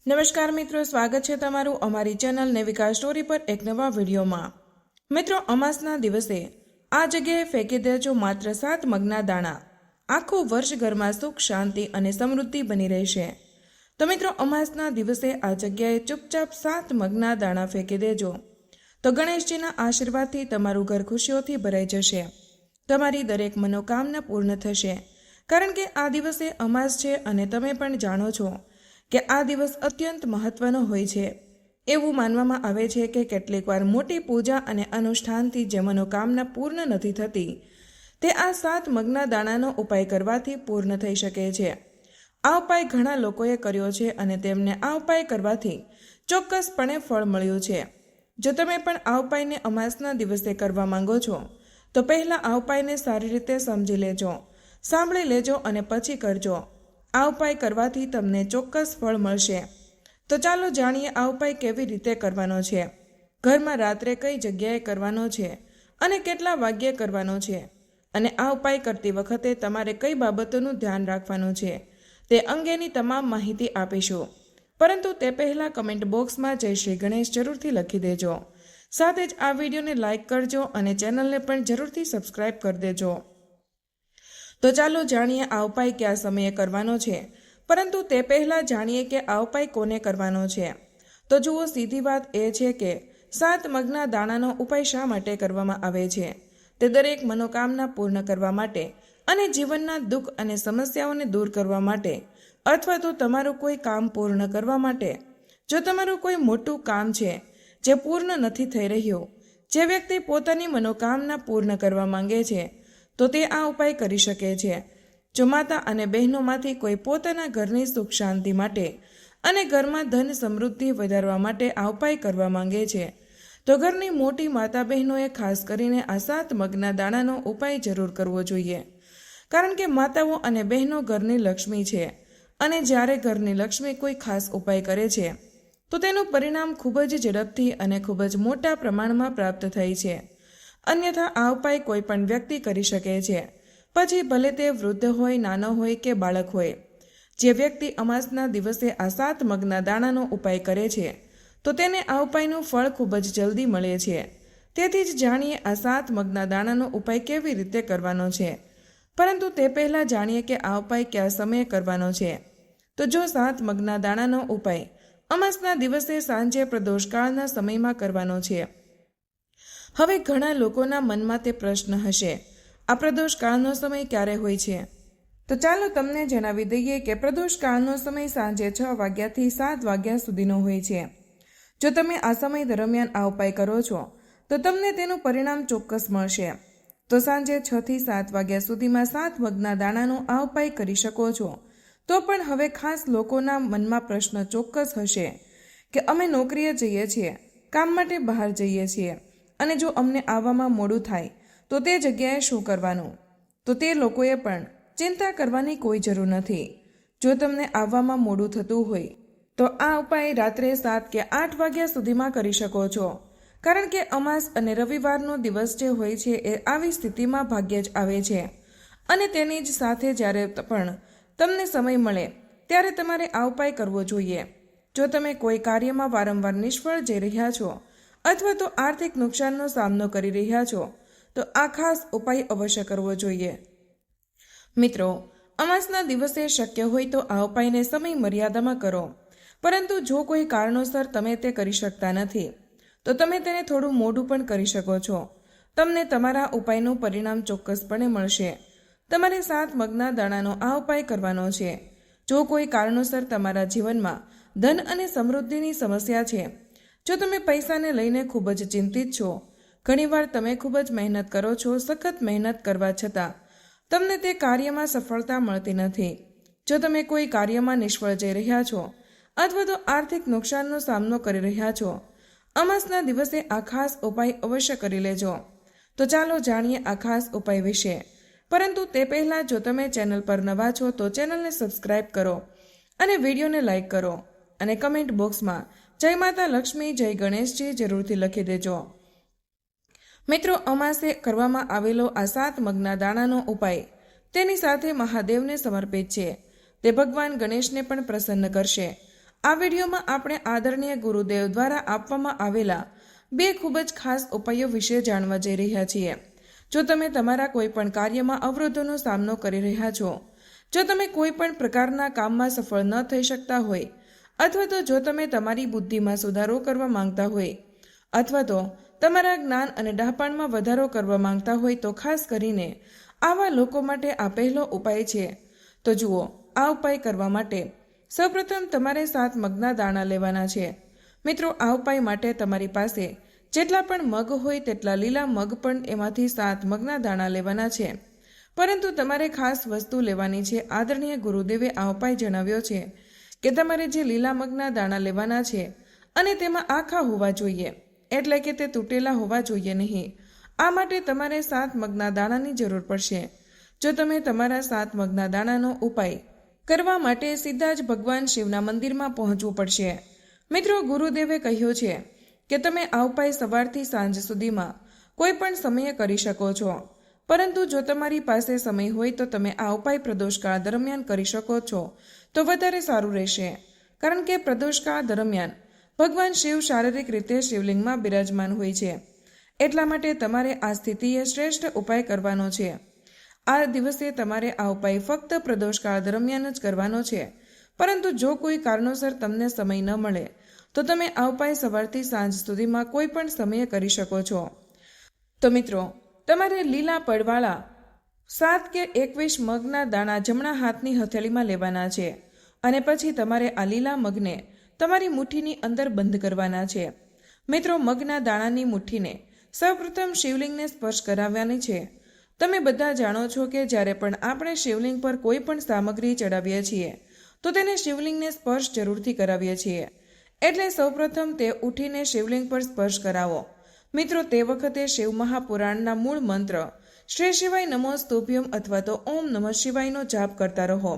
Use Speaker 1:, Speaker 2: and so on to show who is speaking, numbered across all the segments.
Speaker 1: નમસ્કાર મિત્રો, સ્વાગત છે તમારું અમારી ચેનલ નેવિકા સ્ટોરી પર એક નવા વિડીયોમાં। મિત્રો, અમાસના દિવસે આ જગ્યાએ ફેંકી દેજો માત્ર 7 મગના દાણા। આખું વર્ષ ઘરમાં સુખ, શાંતિ અને સમૃદ્ધિ બની રહેશે। તો મિત્રો, અમાસના દિવસે આ જગ્યાએ ચૂપચાપ 7 મગના દાણા ફેંકી દેજો તો ગણેશજીના આશીર્વાદથી તમારું ઘર ખુશીઓથી ભરાઈ જશે। તમારી દરેક મનોકામના પૂર્ણ થશે, કારણ કે આ દિવસે અમાસ છે અને તમે પણ જાણો છો કે આ દિવસ અત્યંત મહત્વનો હોય છે। એવું માનવામાં આવે છે કે કેટલીકવાર મોટી પૂજા અને અનુષ્ઠાનથી જે મનોકામના પૂર્ણ નથી થતી તે આ 7 મગના દાણાનો ઉપાય કરવાથી પૂર્ણ થઈ શકે છે। આ ઉપાય ઘણા લોકોએ કર્યો છે અને તેમને આ ઉપાય કરવાથી ચોક્કસપણે ફળ મળ્યું છે। જો તમે પણ આ ઉપાયને અમાસના દિવસે કરવા માંગો છો તો પહેલાં આ ઉપાયને સારી રીતે સમજી લેજો, સાંભળી લેજો અને પછી કરજો। આ ઉપાય કરવાથી તમને ચોક્કસ ફળ મળશે। તો ચાલો જાણીએ આ ઉપાય કેવી રીતે કરવાનો છે, ઘરમાં રાત્રે કઈ જગ્યાએ કરવાનો છે અને કેટલા વાગ્યે કરવાનો છે, અને આ ઉપાય કરતી વખતે તમારે કઈ બાબતોનું ધ્યાન રાખવાનું છે તે અંગેની તમામ માહિતી આપીશું। પરંતુ તે પહેલાં કમેન્ટ બોક્સમાં જય શ્રી ગણેશ જરૂરથી લખી દેજો। સાથે જ આ વિડીયોને લાઇક કરજો અને ચેનલને પણ જરૂરથી સબસ્ક્રાઇબ કરી દેજો। તો ચાલો જાણીએ આ ઉપાય કયા સમયે કરવાનો છે, પરંતુ તે પહેલાં જાણીએ કે આ ઉપાય કોને કરવાનો છે। તો જુઓ, સીધી વાત એ છે કે 7 મગના દાણાનો ઉપાય શા માટે કરવામાં આવે છે? તે દરેક મનોકામના પૂર્ણ કરવા માટે અને જીવનના દુઃખ અને સમસ્યાઓને દૂર કરવા માટે, અથવા તો તમારું કોઈ કામ પૂર્ણ કરવા માટે। જો તમારું કોઈ મોટું કામ છે જે પૂર્ણ નથી થઈ રહ્યું, જે વ્યક્તિ પોતાની મનોકામના પૂર્ણ કરવા માંગે છે તો તે આ ઉપાય કરી શકે છે। જો માતા અને બહેનોમાંથી કોઈ પોતાના ઘરની સુખ શાંતિ માટે અને ઘરમાં ધન સમૃદ્ધિ વધારવા માટે આ ઉપાય કરવા માંગે છે તો ઘરની મોટી માતા બહેનોએ ખાસ કરીને આ 7 મગના દાણાનો ઉપાય જરૂર કરવો જોઈએ, કારણ કે માતાઓ અને બહેનો ઘરની લક્ષ્મી છે અને જ્યારે ઘરની લક્ષ્મી કોઈ ખાસ ઉપાય કરે છે તો તેનું પરિણામ ખૂબ જ ઝડપથી અને ખૂબ જ મોટા પ્રમાણમાં પ્રાપ્ત થાય છે। અન્યથા આ ઉપાય કોઈ પણ વ્યક્તિ કરી શકે છે, પછી ભલે તે વૃદ્ધ હોય, નાનો હોય કે બાળક હોય। જે વ્યક્તિ અમાસના દિવસે આ 7 મગના દાણાનો ઉપાય કરે છે તો તેને આ ઉપાયનું ફળ ખૂબ જ જલ્દી મળે છે। તેથી જ જાણીએ આ 7 મગના દાણાનો ઉપાય કેવી રીતે કરવાનો છે। પરંતુ તે પહેલાં જાણીએ કે આ ઉપાય કયા સમયે કરવાનો છે। તો જો 7 મગના દાણાનો ઉપાય અમાસના દિવસે સાંજે પ્રદોષકાળના સમયમાં કરવાનો છે। હવે ઘણા લોકોના મનમાં તે પ્રશ્ન હશે, આ પ્રદોષકાળનો સમય ક્યારે હોય છે? તો ચાલો તમને જણાવી દઈએ કે પ્રદોષકાળનો સમય સાંજે 6 વાગ્યાથી 7 વાગ્યા સુધીનો હોય છે। જો તમે આ સમય દરમિયાન આ ઉપાય કરો છો તો તમને તેનું પરિણામ ચોક્કસ મળશે। તો સાંજે 6 થી 7 વાગ્યા સુધીમાં 7 મગના દાણાનો આ ઉપાય કરી શકો છો। તો પણ હવે ખાસ લોકોના મનમાં પ્રશ્ન ચોક્કસ હશે કે અમે નોકરીએ જઈએ છીએ, કામ માટે બહાર જઈએ છીએ, અને જો અમને આવવામાં મોડું થાય તો તે જગ્યાએ શું કરવાનું? તો તે લોકોએ પણ ચિંતા કરવાની કોઈ જરૂર નથી। જો તમને આવવામાં મોડું થતું હોય તો આ ઉપાય રાત્રે 7 કે 8 વાગ્યા સુધીમાં કરી શકો છો, કારણ કે અમાસ અને રવિવારનો દિવસ જે હોય છે એ આવી સ્થિતિમાં ભાગ્યે જ આવે છે, અને તેની જ સાથે જ્યારે પણ તમને સમય મળે ત્યારે તમારે આ ઉપાય કરવો જોઈએ। જો તમે કોઈ કાર્યમાં વારંવાર નિષ્ફળ જઈ રહ્યા છો અથવા તો આર્થિક નુકસાનનો સામનો કરી રહ્યા છો તો આ ખાસ ઉપાય અવશ્ય કરવો જોઈએ। મિત્રો, અમાસના દિવસે શક્ય હોય તો આ ઉપાયને સમય મર્યાદામાં કરો, પરંતુ જો કોઈ કારણોસર તમે તે કરી શકતા નથી તો તમે તેને થોડું મોડું પણ કરી શકો છો। તમને તમારા ઉપાયનું પરિણામ ચોક્કસપણે મળશે। તમારે 7 મગના દાણાનો આ ઉપાય કરવાનો છે। જો કોઈ કારણોસર તમારા જીવનમાં ધન અને સમૃદ્ધિની સમસ્યા છે, જો તમે પૈસાને લઈને ખૂબ જ ચિંતિત છો, ઘણીવાર તમે ખૂબ જ મહેનત કરો છો, સખત મહેનત કરવા છતાં તમને તે કાર્યમાં સફળતા મળતી નથી, જો તમે કોઈ કાર્યમાં નિષ્ફળ જઈ રહ્યા છો અથવા તો આર્થિક નુકસાનનો સામનો કરી રહ્યા છો, અમાસના દિવસે આ ખાસ ઉપાય અવશ્ય કરી લેજો। તો ચાલો જાણીએ આ ખાસ ઉપાય વિશે। પરંતુ તે પહેલાં જો તમે ચેનલ પર નવા છો તો ચેનલને સબસ્ક્રાઇબ કરો અને વિડીયોને લાઇક કરો અને કમેન્ટ બોક્સમાં જય માતા લક્ષ્મી, જય ગણેશજી જરૂરથી લખી દેજો। મિત્રો, અમાસે કરવામાં આવેલો આ 7 મગના દાણાનો ઉપાય તેની સાથે મહાદેવને સમર્પિત છે। તે ભગવાન ગણેશને પણ પ્રસન્ન કરશે આ વિડીયોમાં આપણે આદરણીય ગુરુદેવ દ્વારા આપવામાં આવેલા 2 ખૂબ જ ખાસ ઉપાયો વિશે જાણવા જઈ રહ્યા છીએ. જો તમે તમારા કોઈ પણ કાર્યમાં અવરોધોનો સામનો કરી રહ્યા છો, જો તમે કોઈ પણ પ્રકારના કામમાં સફળ ન થઈ શકતા હોય, અથવા તો જો તમે તમારી બુદ્ધિમાં સુધારો કરવા માંગતા હોય, અથવા તો તમારા જ્ઞાન અને ડહાપણમાં વધારો કરવા માંગતા હોય, તો ખાસ કરીને આવા લોકો માટે આ પહેલો ઉપાય છે. તો જુઓ, આ ઉપાય કરવા માટે સૌપ્રથમ તમારે 7 મગના દાણા લેવાના છે. મિત્રો, આ ઉપાય માટે તમારી પાસે જેટલા પણ મગ હોય તેટલા લીલા મગ પણ એમાંથી 7 મગના દાણા લેવાના છે. પરંતુ તમારે ખાસ વસ્તુ લેવાની છે. આદરણીય ગુરુદેવે આ ઉપાય જણાવ્યો છે કે તમારે જે લીલા મગના દાણા લેવાના છે અને તેમાં આખા હોવા જોઈએ, એટલે કે તે તૂટેલા હોવા જોઈએ નહીં. આ માટે તમારે 7 મગના દાણાની જરૂર પડશે. જો તમે તમારા 7 મગના દાણાનો ઉપાય કરવા માટે સીધા જ ભગવાન શિવના મંદિરમાં પહોંચવું પડશે. મિત્રો, ગુરુદેવે કહ્યું છે કે તમે આ ઉપાય સવારથી સાંજ સુધીમાં કોઈ પણ સમયે કરી શકો છો. પરંતુ જો તમારી પાસે સમય હોય તો તમે આ ઉપાય પ્રદોષકાળ દરમિયાન કરી શકો છો તો વધારે સારું રહેશે. કારણ કે પ્રદોષકાળ દરમિયાન ભગવાન શિવ શારીરિક રીતે શિવલિંગમાં બિરાજમાન હોય છે. એટલા માટે તમારે આ સ્થિતિએ શ્રેષ્ઠ ઉપાય કરવાનો છે. આ દિવસે તમારે આ ઉપાય ફક્ત પ્રદોષકાળ દરમિયાન જ કરવાનો છે. પરંતુ જો કોઈ કારણોસર તમને સમય ન મળે તો તમે આ ઉપાય સવારથી સાંજ સુધીમાં કોઈ પણ સમયે કરી શકો છો. તો મિત્રો, તમારે લીલા પડવાળા 7 કે 21 મગના દાણા જમણા હાથની હથેળીમાં લેવાના છે અને પછી તમારે આ લીલા મગને તમારી મુઠ્ઠીની અંદર બંધ કરવાના છે. મિત્રો, મગના દાણાની મુઠ્ઠીને સૌપ્રથમ શિવલિંગને સ્પર્શ કરાવવાની છે. તમે બધા જાણો છો કે જ્યારે પણ આપણે શિવલિંગ પર કોઈ પણ સામગ્રી ચડાવીએ છીએ તો તેને શિવલિંગને સ્પર્શ જરૂરથી કરાવીએ છીએ. એટલે સૌપ્રથમ તે ઉઠીને શિવલિંગ પર સ્પર્શ કરાવો. મિત્રો, તે વખતે શિવ મહાપુરાણના મૂળ મંત્ર શ્રી શિવાય નમો સ્તુભ્યમ અથવા તો ઓમ નમઃ શિવાયનો જાપ કરતા રહો.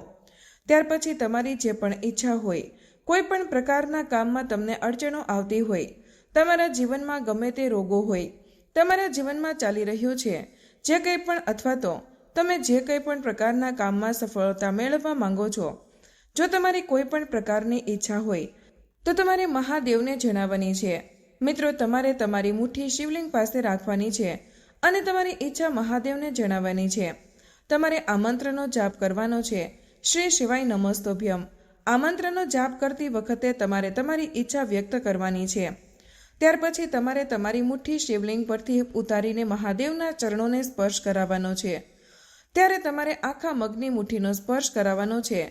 Speaker 1: ત્યાર પછી તમારી જે પણ ઈચ્છા હોય, કોઈ પણ પ્રકારના કામમાં તમને અડચણો આવતી હોય, તમારા જીવનમાં ગમે તે રોગો હોય, તમારા જીવનમાં ચાલી રહ્યું છે જે કંઈ પણ, અથવા તો તમે જે કંઈ પણ પ્રકારના કામમાં સફળતા મેળવવા માંગો છો, જો તમારી કોઈ પણ પ્રકારની ઈચ્છા હોય તો તમારે મહાદેવને જણાવવાની છે. મિત્રો, તમારે તમારી મુઠ્ઠી શિવલિંગ પાસે રાખવાની છે અને તમારી ઈચ્છા મહાદેવને જણાવવાની છે. તમારે આ મંત્રનો જાપ કરવાનો છે, શ્રી શિવાય નમસ્તોભ્યમ. આ મંત્રનો જાપ કરતી વખતે તમારે તમારી ઈચ્છા વ્યક્ત કરવાની છે. ત્યાર પછી તમારે તમારી મુઠ્ઠી શિવલિંગ પરથી ઉતારીને મહાદેવના ચરણોને સ્પર્શ કરાવવાનો છે. ત્યારે તમારે આખા મગની મુઠ્ઠીનો સ્પર્શ કરાવવાનો છે.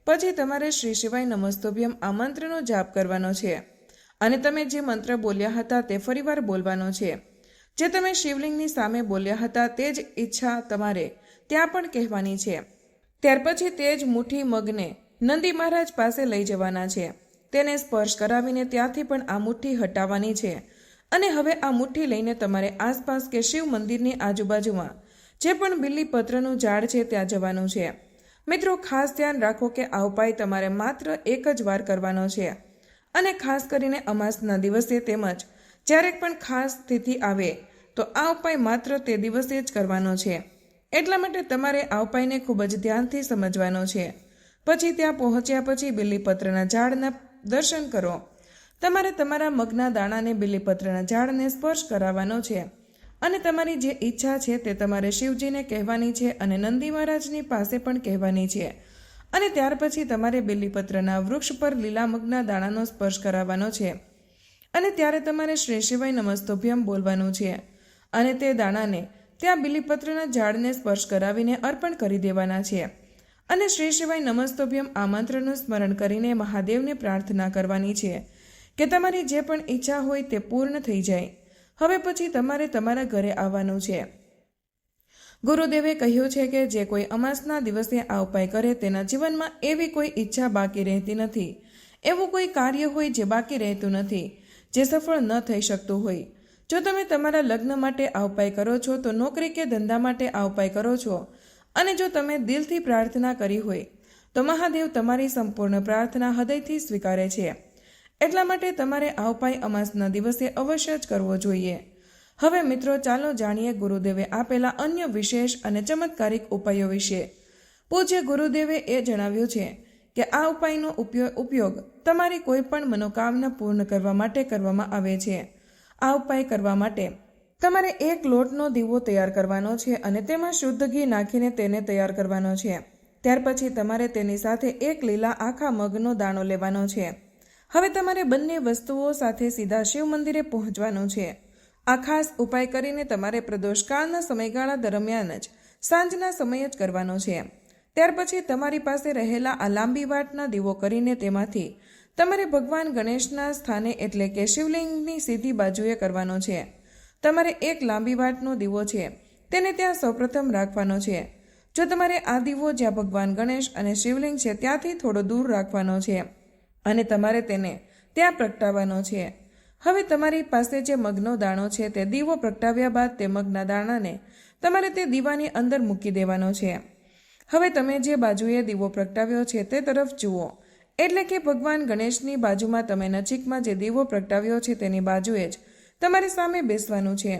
Speaker 1: પછી તમારે શ્રી શિવાય નમસ્તોભ્યમ આ મંત્રનો જાપ કરવાનો છે અને તમે જે મંત્ર બોલ્યા હતા તે ફરીવાર બોલવાનો છે. જે તમે શિવલિંગની સામે બોલ્યા હતા તે જ ઈચ્છા તમારે ત્યાં પણ કહેવાની છે. ત્યાર પછી તે જ મુઠ્ઠી મગને નંદી મહારાજ પાસે લઈ જવાના છે. તેને સ્પર્શ કરાવીને ત્યાંથી પણ આ મુઠ્ઠી હટાવવાની છે અને હવે આ મુઠ્ઠી લઈને તમારે આસપાસ કે શિવ મંદિરની આજુબાજુમાં જે પણ બીલીપત્રનું ઝાડ છે ત્યાં જવાનું છે. મિત્રો, ખાસ ધ્યાન રાખો કે આ ઉપાય તમારે માત્ર એક જ વાર કરવાનો છે અને ખાસ કરીને અમાસના દિવસે તેમજ જ્યારે પણ ખાસ તિથિ આવે તો આ ઉપાય માત્ર તે દિવસે જ કરવાનો છે. એટલા માટે તમારે આ ઉપાયને ખૂબ જ ધ્યાનથી સમજવાનો છે. પછી ત્યાં પહોંચ્યા પછી બીલીપત્રના ઝાડના દર્શન કરો. તમારે તમારા મગના દાણાને બીલીપત્રના ઝાડને સ્પર્શ કરાવવાનો છે અને તમારી જે ઈચ્છા છે તે તમારે શિવજીને કહેવાની છે અને નંદી મહારાજની પાસે પણ કહેવાની છે. અને ત્યાર પછી તમારે બીલીપત્રના વૃક્ષ પર લીલા મગના દાણાનો સ્પર્શ કરાવવાનો છે અને ત્યારે તમારે શ્રી શિવાય નમસ્તોભ્યમ બોલવાનું છે અને તે દાણાને ત્યાં બીલીપત્રના ઝાડને સ્પર્શ કરાવીને અર્પણ કરી દેવાના છે અને શ્રી શિવાય નમસ્તોભ્યમ આ મંત્રનું સ્મરણ કરીને મહાદેવને પ્રાર્થના કરવાની છે કે તમારી જે પણ ઈચ્છા હોય તે પૂર્ણ થઈ જાય. હવે પછી તમારે તમારા ઘરે આવવાનું છે. ગુરુદેવે કહ્યું છે કે જે કોઈ અમાસના દિવસે આ ઉપાય કરે તેના જીવનમાં એવી કોઈ ઈચ્છા બાકી રહેતી નથી, એવું કોઈ કાર્ય હોય જે બાકી રહેતું નથી, જે સફળ ન થઈ શકતું હોય. જો તમે તમારા લગ્ન માટે આ ઉપાય કરો છો, તો નોકરી કે ધંધા માટે આ ઉપાય કરો છો અને જો તમે દિલથી પ્રાર્થના કરી હોય તો મહાદેવ તમારી સંપૂર્ણ પ્રાર્થના હૃદયથી સ્વીકારે છે. એટલા માટે તમારે આ ઉપાય અમાસના દિવસે અવશ્ય જ કરવો જોઈએ. હવે મિત્રો, ચાલો જાણીએ ગુરુદેવે આપેલા અન્ય વિશેષ અને ચમત્કારિક ઉપાયો વિશે. પૂજ્ય ગુરુદેવે એ જણાવ્યું છે કે આ ઉપાયનો ઉપયોગ તમારી કોઈ પણ મનોકામના પૂર્ણ કરવા માટે કરવામાં આવે છે. આ ઉપાય કરવા માટે તમારે એક લોટનો દીવો તૈયાર કરવાનો છે અને તેમાં શુદ્ધ ઘી નાખીને તેને તૈયાર કરવાનો છે. ત્યાર પછી તમારે તેની સાથે એક લીલા આખા મગનો દાણો લેવાનો છે. હવે તમારે બંને વસ્તુઓ સાથે સીધા શિવ મંદિરે પહોંચવાનું છે. આ ખાસ ઉપાય કરીને તમારે પ્રદોષકાળના સમયગાળા દરમિયાન જ સાંજના સમયે જ કરવાનો છે. ત્યાર પછી તમારી પાસે રહેલા આ લાંબી વાટના દીવો કરીને તેમાંથી તમારે ભગવાન ગણેશના સ્થાને એટલે કે શિવલિંગની સીધી બાજુએ કરવાનો છે. તમારે એક લાંબી વાટનો દીવો છે તેને ત્યાં સૌપ્રથમ રાખવાનો છે. જો તમારે આ દીવો જ્યાં ભગવાન ગણેશ અને શિવલિંગ છે ત્યાંથી થોડો દૂર રાખવાનો છે અને તમારે તેને ત્યાં પ્રગટાવવાનો છે. હવે તમારી પાસે જે મગનો દાણો છે તે દીવો પ્રગટાવ્યા બાદ તે મગના દાણાને તમારે તે દીવાની અંદર મૂકી દેવાનો છે. હવે તમે જે બાજુએ દીવો પ્રગટાવ્યો છે તે તરફ જુઓ, એટલે કે ભગવાન ગણેશની બાજુમાં તમે નજીકમાં જે દીવો પ્રગટાવ્યો છે તેની બાજુએ જ તમારે સામે બેસવાનું છે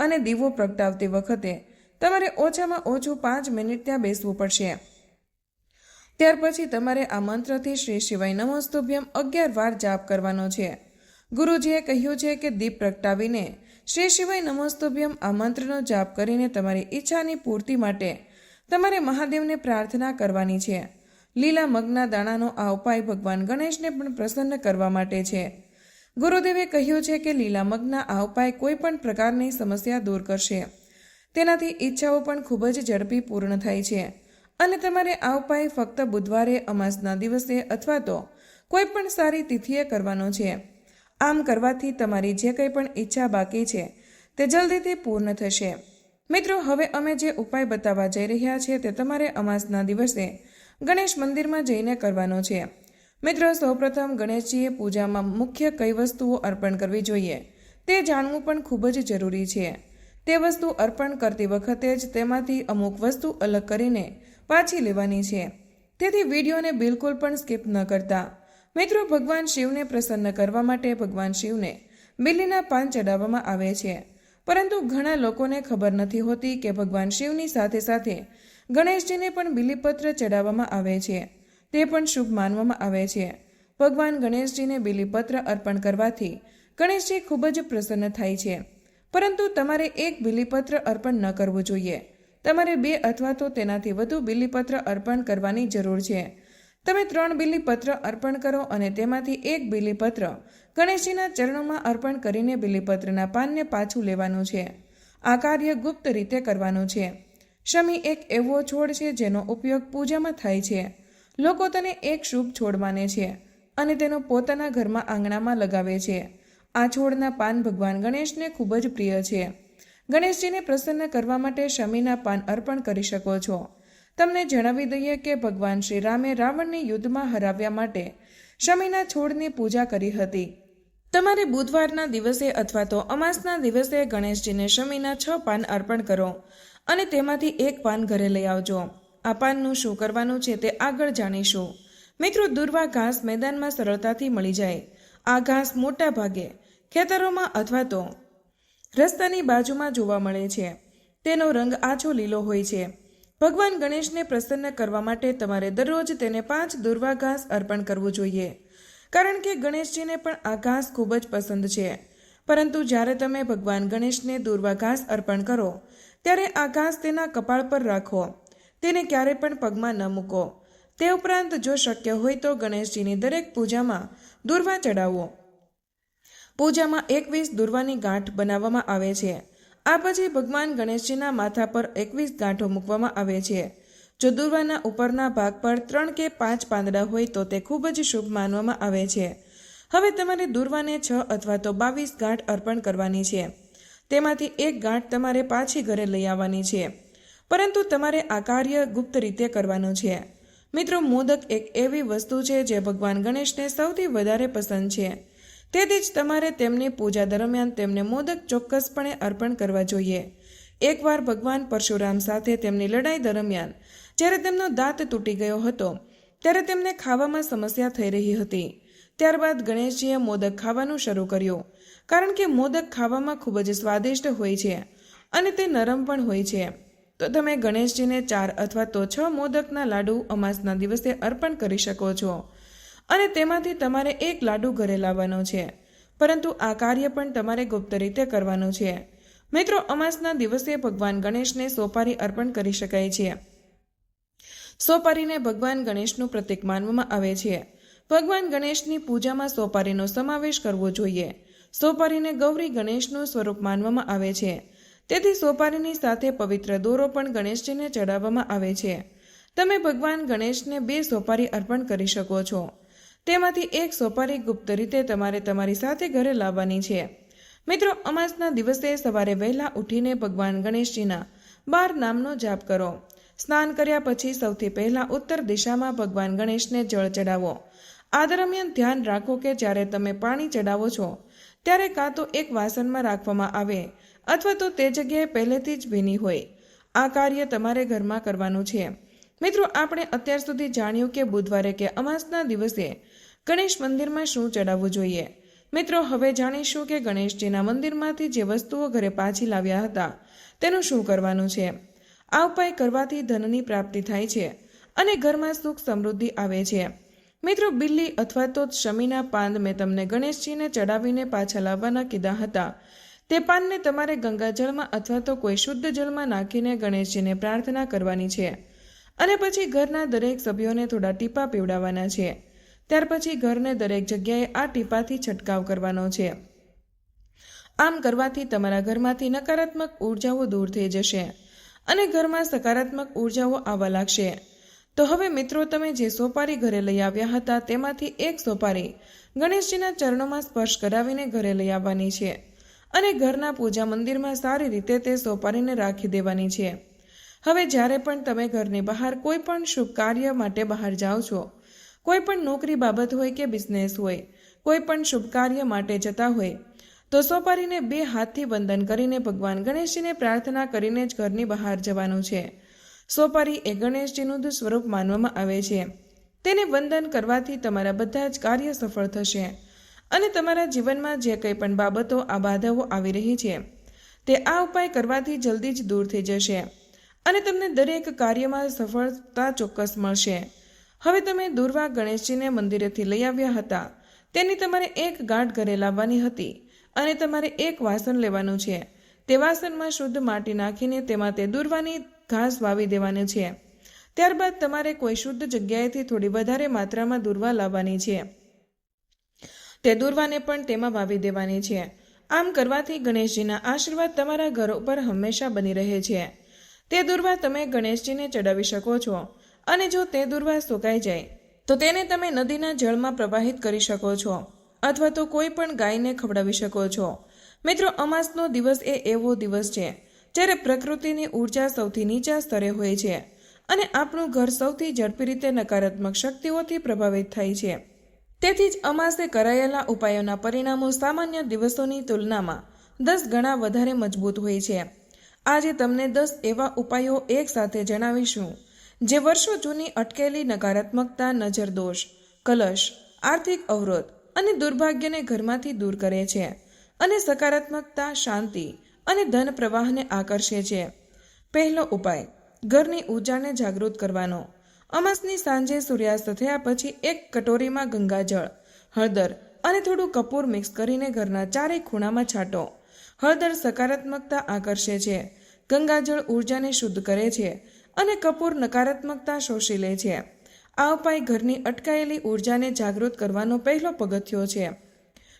Speaker 1: અને દીવો પ્રગટાવતી વખતે તમારે ઓછામાં ઓછું 5 મિનિટ ત્યાં બેસવું પડશે. ત્યાર પછી તમારે આ મંત્રથી શ્રી શિવાય નમોસ્તુભ્યમ 11 વાર જાપ કરવાનો છે. ગુરુજીએ કહ્યું છે કે દીપ પ્રગટાવીને શ્રી શિવાય નમોસ્તુભ્યમ આ મંત્રનો જાપ કરીને તમારી ઈચ્છાની પૂર્તિ માટે તમારે મહાદેવને પ્રાર્થના કરવાની છે. લીલા મગના દાણાનો આ ઉપાય ભગવાન ગણેશને પણ પ્રસન્ન કરવા માટે છે. ગુરુદેવે કહ્યું છે કે લીલા મગના આ ઉપાય કોઈ પણ પ્રકારની સમસ્યા દૂર કરશે. તેનાથી ઈચ્છાઓ પણ ખૂબ જ ઝડપી પૂર્ણ થાય છે અને તમારે આ ઉપાય ફક્ત બુધવારે, અમાસના દિવસે અથવા તો કોઈ પણ સારી તિથિએ કરવાનો છે. આમ કરવાથી તમારી જે કંઈ પણ ઈચ્છા બાકી છે તે જલ્દીથી પૂર્ણ થશે. મિત્રો, હવે અમે જે ઉપાય બતાવવા જઈ રહ્યા છીએ તે તમારે અમાસના દિવસે ગણેશ મંદિરમાં જઈને કરવાનો છે. મિત્રો, સૌપ્રથમ ગણેશજીએ પૂજામાં મુખ્ય કઈ વસ્તુઓ અર્પણ કરવી જોઈએ તે જાણવું પણ ખૂબ જ જરૂરી છે. તે વસ્તુ અર્પણ કરતી વખતે જ તેમાંથી અમુક વસ્તુ અલગ કરીને પાછી લેવાની છે. તેથી વિડીયોને બિલકુલ પણ સ્કીપ ન કરતા. મિત્રો, ભગવાન શિવને પ્રસન્ન કરવા માટે ભગવાન શિવને બિલીના પાન ચડાવવામાં આવે છે, પરંતુ ઘણા લોકોને ખબર નથી હોતી કે ભગવાન શિવની સાથે સાથે ગણેશજીને પણ બિલીપત્ર ચડાવવામાં આવે છે. તે પણ શુભ માનવામાં આવે છે. ભગવાન ગણેશજીને બિલીપત્ર અર્પણ કરવાથી ગણેશજી ખૂબ જ પ્રસન્ન થાય છે. પરંતુ તમારે એક બિલીપત્ર અર્પણ ન કરવું જોઈએ. તમારે 2 અથવા તો તેનાથી વધુ બિલીપત્ર અર્પણ કરવાની જરૂર છે. તમે 3 બિલીપત્ર અર્પણ કરો અને તેમાંથી 1 બિલીપત્ર ગણેશજીના ચરણોમાં અર્પણ કરીને બિલીપત્રના પાનને પાછું લેવાનું છે. આ કાર્ય ગુપ્ત રીતે કરવાનું છે. શમી એક એવો છોડ છે જેનો ઉપયોગ પૂજામાં થાય છે. લોકો તેને એક શુભ છોડ માને છે અને તેનો પોતાના ઘરમાં આંગણામાં લગાવે છે. આ છોડના પાન ભગવાન ગણેશને ખૂબ જ પ્રિય છે. ગણેશજીને પ્રસન્ન કરવા માટે શમીના પાન અર્પણ કરી શકો છો. તમને જણાવી દઈએ કે ભગવાન શ્રી રામે રાવણને યુદ્ધમાં હરાવ્યા માટે શમીના છોડની પૂજા કરી હતી. તમારે બુધવારના દિવસે અથવા તો અમાસના દિવસે ગણેશજીને શમીના 6 પાન અર્પણ કરો અને તેમાંથી 1 પાન ઘરે લઈ આવજો. આ પાનનું શું કરવાનું છે તે આગળ જાણીશું. મિત્રો, દુર્વા ઘાસ મેદાનમાં સરળતાથી મળી જાય. આ ઘાસ મોટા ભાગે ખેતરોમાં અથવા તો રસ્તાની બાજુમાં જોવા મળે છે. તેનો રંગ આછો લીલો હોય છે. ભગવાન ગણેશને પ્રસન્ન કરવા માટે તમારે દરરોજ તેને 5 દુર્વા ઘાસ અર્પણ કરવું જોઈએ, કારણ કે ગણેશજીને પણ આ ઘાસ ખૂબ જ પસંદ છે. પરંતુ જ્યારે તમે ભગવાન ગણેશને દુર્વા ઘાસ અર્પણ કરો ત્યારે આ ઘાસ તેના કપાળ પર રાખો. તેને ક્યારે પણ પગમાં ન મૂકો. તે ઉપરાંત જો શક્ય હોય તો ગણેશજીની દરેક પૂજામાં દુર્વા ચડાવો. પૂજામાં 21 દુર્વાની ગાંઠ બનાવવામાં આવે છે. આ પછી ભગવાન ગણેશજીના માથા પર 21 ગાંઠો મૂકવામાં આવે છે. જો દુર્વાના ઉપરના ભાગ પર 3 કે 5 પાંદડા હોય તો તે ખૂબ જ શુભ માનવામાં આવે છે. હવે તમારે દુર્વાને 6 અથવા તો 22 ગાંઠ અર્પણ કરવાની છે. તેમાંથી 1 ગાંઠ તમારે પાછી ઘરે લઈ આવવાની છે, પરંતુ તમારે આ કાર્ય ગુપ્ત રીતે કરવાનું છે. મિત્રો, મોદક એક એવી વસ્તુ છે જે ભગવાન ગણેશને સૌથી વધારે પસંદ છે. તેથી જ તમારે તેમની પૂજા દરમિયાન તેમને મોદક ચોક્કસપણે અર્પણ કરવા જોઈએ. એકવાર ભગવાન પરશુરામ સાથે તેમની લડાઈ દરમિયાન જ્યારે તેમનો દાંત તૂટી ગયો હતો ત્યારે તેમને ખાવામાં સમસ્યા થઈ રહી હતી. ત્યારબાદ ગણેશજીએ મોદક ખાવાનું શરૂ કર્યું, કારણ કે મોદક ખાવામાં ખૂબ જ સ્વાદિષ્ટ હોય છે અને તે નરમ પણ હોય છે. તો તમે ગણેશજીને 4 અથવા તો 6 મોદકના લાડુ અમાસના દિવસે અર્પણ કરી શકો છો અને તેમાંથી તમારે 1 લાડુ ઘરે લાવવાનો છે, પરંતુ આ કાર્ય પણ તમારે ગુપ્ત રીતે કરવાનું છે. મિત્રો, અમાસના દિવસે ભગવાન ગણેશને સોપારી અર્પણ કરી શકાય છે. સોપારીને ભગવાન ગણેશનું પ્રતીક માનવામાં આવે છે. ભગવાન ગણેશની પૂજામાં સોપારીનો સમાવેશ કરવો જોઈએ. સોપારીને ગૌરી ગણેશનું સ્વરૂપ માનવામાં આવે છે, તેથી સોપારીની સાથે પવિત્ર દોરો પણ ગણેશજીને ચડાવવામાં આવે છે. તમે ભગવાન ગણેશને 2 સોપારી અર્પણ કરી શકો છો. તેમાંથી 1 સોપારી ગુપ્ત રીતે તમારે તમારી સાથે ઘરે લાવવાની છે. મિત્રો, અમાસના દિવસે સવારે વહેલા ઉઠીને ભગવાન ગણેશજીના 12 નામનો જાપ કરો. સ્નાન કર્યા પછી સૌથી પહેલા ઉત્તર દિશામાં ભગવાન ગણેશને જળ ચડાવો. આ દરમિયાન ધ્યાન રાખો કે જ્યારે તમે પાણી ચડાવો છો ત્યારે કાં તો એક વાસણમાં રાખવામાં આવે અથવા તો તે જગ્યાએ પહેલેથી જ ભીની હોય. આ કાર્ય તમારે ઘરમાં કરવાનું છે. મિત્રો, આપણે અત્યાર સુધી જાણ્યું કે બુધવારે કે અમાસના દિવસે ગણેશ મંદિરમાં શું ચડાવવું જોઈએ. મિત્રો, હવે જાણીશું કે ગણેશજીના મંદિરમાંથી જે વસ્તુઓ ઘરે પાછી લાવ્યા હતા તેનું શું કરવાનું છે. આ ઉપાય કરવાથી ધનની પ્રાપ્તિ થાય છે અને ઘરમાં સુખ સમૃદ્ધિ આવે છે. મિત્રો, બિલ્લી અથવા તો શમીના પાન મેં તમને ગણેશજીને ચડાવીને પાછા લાવવાના કીધા હતા. તે પાનને તમારે ગંગાજળમાં અથવા તો કોઈ શુદ્ધ જળમાં નાખીને ગણેશજીને પ્રાર્થના કરવાની છે અને પછી ઘરના દરેક સભ્યોને થોડા ટીપા પીવડાવવાના છે. ત્યાર પછી ઘરને દરેક જગ્યાએ આ ટીપાથી છંટકાવ કરવાનો છે. આમ કરવાથી તમારા ઘરમાંથી નકારાત્મક ઉર્જાઓ દૂર થઈ જશે અને ઘરમાં સકારાત્મક ઉર્જાઓ આવવા લાગશે. તો હવે મિત્રો, તમે જે સોપારી ઘરે લઈ આવ્યા હતા તેમાંથી 1 સોપારી ગણેશજીના ચરણોમાં સ્પર્શ કરાવીને ઘરે લઈ આવવાની છે અને ઘરના પૂજા મંદિરમાં સારી રીતે તે સોપારીને રાખી દેવાની છે. હવે જ્યારે પણ તમે ઘરની બહાર કોઈ પણ શુભ કાર્ય માટે બહાર જાઓ છો, કોઈ પણ નોકરી બાબત હોય કે બિઝનેસ હોય, કોઈ પણ શુભ કાર્ય માટે જતા હોય, તો સોપારીને 2 હાથથી વંદન કરીને ભગવાન ગણેશજીને પ્રાર્થના કરીને જ ઘરની બહાર જવાનું છે. સોપારી એ ગણેશજીનું જ સ્વરૂપ માનવામાં આવે છે. તેને વંદન કરવાથી તમારા બધા જ કાર્ય સફળ થશે અને તમારા જીવનમાં જે કંઈ પણ બાબતો આ બાધાઓ આવી રહી છે તે આ ઉપાય કરવાથી જલ્દી જ દૂર થઈ જશે અને તમને દરેક કાર્યમાં સફળતા ચોક્કસ મળશે. હવે તમે દુર્વા ગણેશજીને મંદિરેથી લઈ આવ્યા હતા, તેની તમારે 1 ગાંઠ ઘરે લાવવાની હતી અને તમારે 1 વાસણ લેવાનું છે. તે વાસણમાં શુદ્ધ માટી નાખીને તેમાં તે દુર્વાની ઘાસ વાવી દેવાની છે. ત્યારબાદ તમારે કોઈ શુદ્ધ જગ્યાએથી થોડી વધારે માત્રામાં દુર્વા લાવવાની છે. તે દુર્વાને પણ તેમાં વાવી દેવાની છે. આમ કરવાથી ગણેશજીના આશીર્વાદ તમારા ઘર ઉપર હંમેશા બની રહે છે. તે દુર્વા તમે ગણેશજીને ચડાવી શકો છો અને જો તે દુર્વા સુકાઈ જાય તો તેને તમે નદીના જળમાં પ્રવાહિત કરી શકો છો અથવા તો કોઈ પણ ગાયને ખવડાવી શકો છો. મિત્રો, અમાસનો દિવસ એ એવો દિવસ છે જ્યારે પ્રકૃતિની ઉર્જા સૌથી નીચા સ્તરે હોય છે અને આપણું ઘર સૌથી ઝડપી રીતે નકારાત્મક શક્તિઓથી પ્રભાવિત થાય છે. તેથી જ અમાસે કરાયેલા ઉપાયોના પરિણામો સામાન્ય દિવસોની તુલનામાં 10 ગણા વધારે મજબૂત હોય છે. આજે તમને 10 એવા ઉપાયો એક સાથે જણાવીશું જે વર્ષો જૂની અટકેલી નકારાત્મકતા, નજર દોષ, કલશ, આર્થિક અવરોધ અને દુર્ભાગ્યને ઘરમાંથી દૂર કરે છે અને સકારાત્મકતા, શાંતિ અને ધન પ્રવાહને આકર્ષે છે. પહેલો ઉપાય, ઘરની ઉર્જાને જાગૃત કરવાનો. અમાસની સાંજે સૂર્યાસ્ત થયા પછી 1 કટોરીમાં ગંગાજળ, હળદર અને થોડું કપૂર મિક્સ કરીને ઘરના 4 ખૂણામાં છાંટો. હળદર સકારાત્મકતા આકર્ષે છે, ગંગાજળ ઉર્જાને શુદ્ધ કરે છે અને કપૂર નકારાત્મકતા શોષી લે છે. આ ઉપાય ઘરની અટકાયેલી ઉર્જાને જાગૃત કરવાનો પહેલો પગથિયો છે.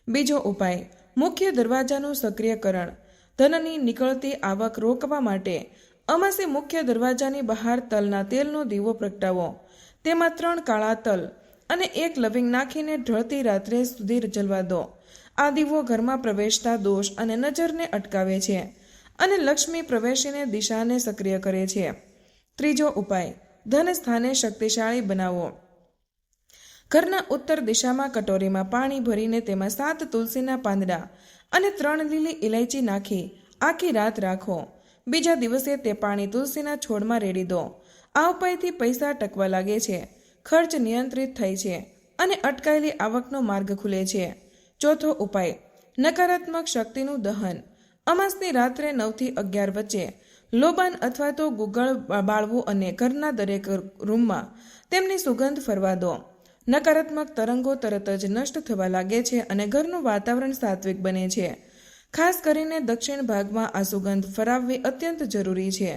Speaker 1: બીજો ઉપાય, મુખ્ય દરવાજાનું સક્રિયકરણ. ધનની નીકળતી આવક રોકવા માટે અમાસે મુખ્ય દરવાજાની બહાર તલના તેલનો દીવો પ્રગટાવો. તેમાં 3 કાળા તલ અને 1 લવિંગ નાખીને ઢળતી રાત્રે સુધી જલવા દો. આ દીવો ઘરમાં પ્રવેશતા દોષ અને નજરને અટકાવે છે અને લક્ષ્મી પ્રવેશીને દિશાને સક્રિય કરે છે. ત્રીજો ઉપાય, ધન સ્થાને શક્તિશાળી બનાવો. ઘરના ઉત્તર દિશામાં કટોરીમાં પાણી ભરીને તેમાં 7 તુલસીના પાંદડા અને 3 લીલી ઇલાયચી નાખી આખી રાત રાખો. બીજા દિવસે તે પાણી તુલસીના છોડમાં રેડી દો. આ ઉપાયથી પૈસા ટકવા લાગે છે, ખર્ચ નિયંત્રિત થાય છે અને અટકાયેલી આવકનો માર્ગ ખુલે છે. ચોથો ઉપાય, નકારાત્મક શક્તિનું દહન. અમાસની રાત્રે 9 થી 11 વચ્ચે લોબાન અથવા તો ગુગળ બાળવું અને ઘરના દરેક રૂમમાં તેમની સુગંધ ફરવા દો. નકારાત્મક તરંગો તરત જ નષ્ટ થવા લાગે છે અને ઘરનું વાતાવરણ સાત્વિક બને છે. ખાસ કરીને દક્ષિણ ભાગમાં આ સુગંધ ફરાવવી અત્યંત જરૂરી છે.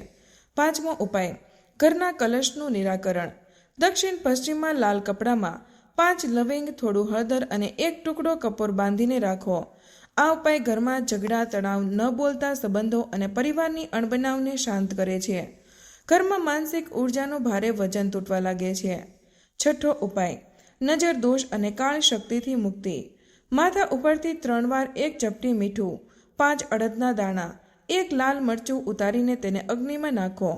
Speaker 1: 5મો ઉપાય, ઘરના કલશનું નિરાકરણ. દક્ષિણ પશ્ચિમમાં લાલ કપડામાં 5 લવિંગ, થોડું હળદર અને 1 ટુકડો કપૂર બાંધીને રાખો. આ ઉપાય ઘરમાં ઝઘડા, તણાવ, ન બોલતા સંબંધો અને પરિવારની અણબનાવને શાંત કરે છે. ઘરમાં માનસિક ઉર્જાનું ભારે વજન તૂટવા લાગે છે. 6થો ઉપાય, નજર દોષ અને કાળ શક્તિથી મુક્તિ. માથા ઉપરથી 3 વાર 1 ચપટી મીઠું, 5 અડદના દાણા, 1 લાલ મરચું ઉતારીને તેને અગ્નિમાં નાખો.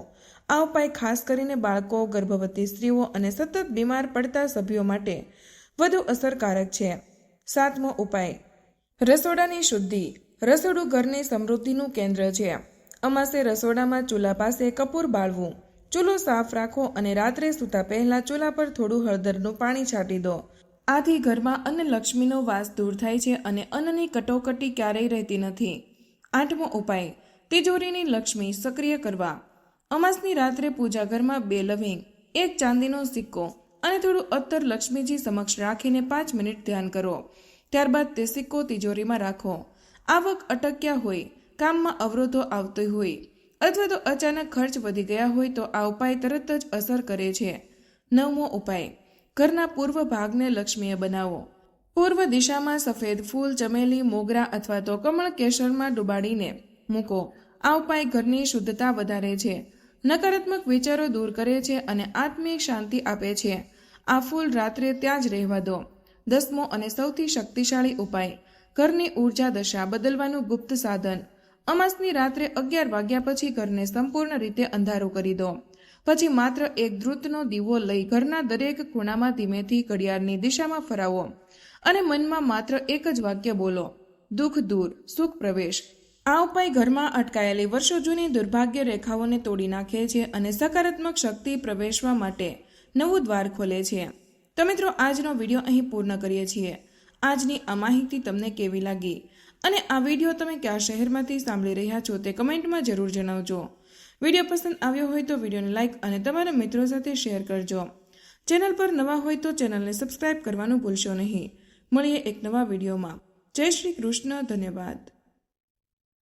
Speaker 1: આ ઉપાય ખાસ કરીને બાળકો, ગર્ભવતી સ્ત્રીઓ અને સતત બીમાર પડતા સભ્યો માટે વધુ અસરકારક છે. 7મો ઉપાય, રસોડાની શુદ્ધિ. રસોડું ઘરની સમૃદ્ધિનું કેન્દ્ર છે. અમાસે રસોડામાં ચૂલા પાસે કપૂર બાળવું. ચૂલો સાફ રાખો અને રાત્રે સૂતા પહેલા ચૂલા પર થોડું હળદરનું પાણી છાંટી દો. આથી ઘરમાં અન્નલક્ષ્મીનો વાસ દૂર થાય છે અને અન્નની કટોકટી ક્યારેય રહેતી નથી. 8મો ઉપાય, તિજોરીની લક્ષ્મી સક્રિય કરવા. અમાસની રાત્રે પૂજા ઘરમાં 2 લવિંગ, 1 ચાંદીનો સિક્કો અને થોડું અત્તર લક્ષ્મીજી સમક્ષ રાખીને 5 મિનિટ ધ્યાન કરો. ત્યારબાદ તે સિક્કો તિજોરીમાં રાખો. આવક અટક્યા હોય, કામમાં અવરોધો આવતી હોય અથવા તો અચાનક ખર્ચ વધી ગયા હોય તો આ ઉપાય તરત જ અસર કરે છે. 9મો ઉપાય, ઘરના પૂર્વ ભાગને લક્ષ્મીય બનાવો. પૂર્વ દિશામાં સફેદ ફૂલ, ચમેલી, મોગરા અથવા તો કમળ કેસરમાં ડુબાડીને મૂકો. આ ઉપાય ઘરની શુદ્ધતા વધારે છે, નકારાત્મક વિચારો દૂર કરે છે અને આત્મિક શાંતિ આપે છે. આ ફૂલ રાત્રે ત્યાં જ રહેવા દો. 10મો અને સૌથી શક્તિશાળી ઉપાય, ઘરની ઉર્જા દશા બદલવાનું ગુપ્ત સાધન. અમાસની રાત્રે 11 વાગ્યા પછી ઘરને સંપૂર્ણ રીતે અંધારું કરી દો. પછી માત્ર 1 ધ્રુતનો દીવો લઈ ઘરના દરેક ખૂણામાં ધીમેથી ઘડિયાળની દિશામાં ફરાવો અને મનમાં માત્ર 1 જ વાક્ય બોલો, દુઃખ દૂર, સુખ પ્રવેશ. આ ઉપાય ઘરમાં અટકાયેલી વર્ષો જૂની દુર્ભાગ્ય રેખાઓને તોડી નાખે છે અને સકારાત્મક શક્તિ પ્રવેશવા માટે નવું દ્વાર ખોલે છે. તો મિત્રો, આજનો વિડીયો અહીં પૂર્ણ કરીએ છીએ. આજની આ માહિતી તમને કેવી લાગી અને આ વિડીયો તમે કયા શહેરમાંથી સાંભળી રહ્યા છો તે કમેન્ટમાં જરૂર જણાવજો. વિડીયો પસંદ આવ્યો હોય તો વિડીયોને લાઇક અને તમારા મિત્રો સાથે શેર કરજો. ચેનલ પર નવા હોય તો ચેનલને સબસ્ક્રાઇબ કરવાનું ભૂલશો નહીં. મળીએ એક નવા વિડીયોમાં. જય શ્રી કૃષ્ણ. ધન્યવાદ.